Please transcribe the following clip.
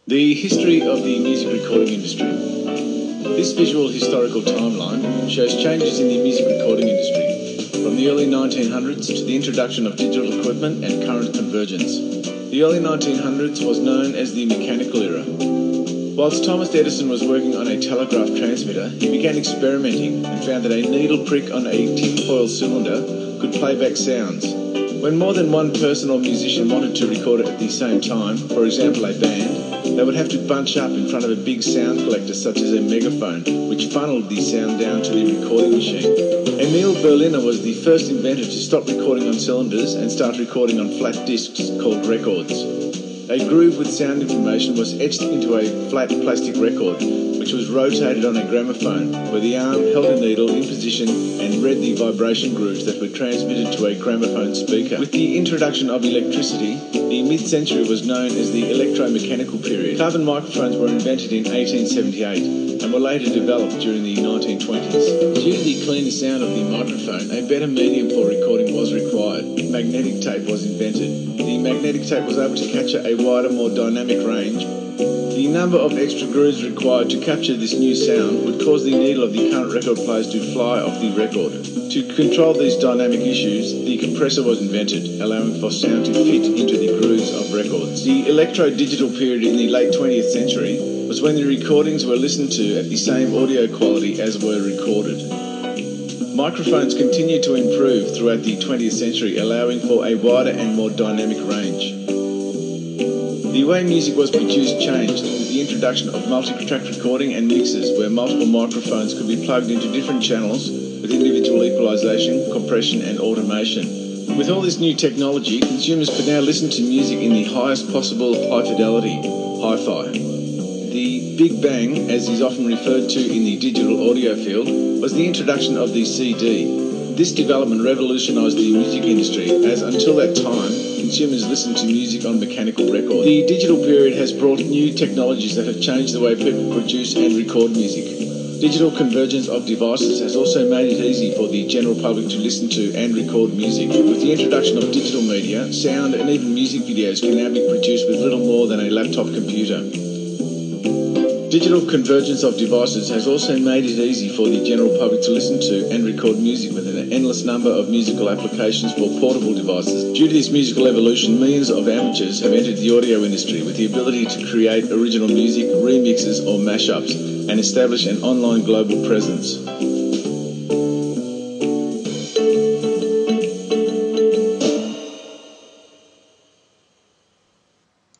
The history of the music recording industry. This visual historical timeline shows changes in the music recording industry, from the early 1900s to the introduction of digital equipment and current convergence. The early 1900s was known as the mechanical era. Whilst Thomas Edison was working on a telegraph transmitter, he began experimenting and found that a needle prick on a tinfoil cylinder could play back sounds. When more than one person or musician wanted to record it at the same time, for example a band, they would have to bunch up in front of a big sound collector such as a megaphone, which funneled the sound down to the recording machine. Emil Berliner was the first inventor to stop recording on cylinders and start recording on flat discs called records. A groove with sound information was etched into a flat plastic record, which was rotated on a gramophone, where the arm held a needle in position and read the vibration grooves that were transmitted to a gramophone speaker. With the introduction of electricity, the mid-century was known as the electromechanical period. Carbon microphones were invented in 1878 and were later developed during the 1920s. Due to the cleaner sound of the microphone, a better medium for recording was required. Magnetic tape was invented. The magnetic tape was able to capture a wider, more dynamic range. The number of extra grooves required to capture this new sound would cause the needle of the current record players to fly off the record. To control these dynamic issues, the compressor was invented, allowing for sound to fit into the grooves of records. The electro-digital period in the late 20th century was when the recordings were listened to at the same audio quality as were recorded. Microphones continued to improve throughout the 20th century, allowing for a wider and more dynamic range. The way music was produced changed with the introduction of multi-track recording and mixers, where multiple microphones could be plugged into different channels with individual equalization, compression and automation. With all this new technology, consumers could now listen to music in the highest possible high fidelity, hi-fi. The Big Bang, as is often referred to in the digital audio field, was the introduction of the CD. This development revolutionised the music industry, as until that time, consumers listened to music on mechanical records. The digital period has brought new technologies that have changed the way people produce and record music. Digital convergence of devices has also made it easy for the general public to listen to and record music. With the introduction of digital media, sound and even music videos can now be produced with little more than a laptop computer. Digital convergence of devices has also made it easy for the general public to listen to and record music with an endless number of musical applications for portable devices. Due to this musical evolution, millions of amateurs have entered the audio industry with the ability to create original music, remixes or mashups, and establish an online global presence.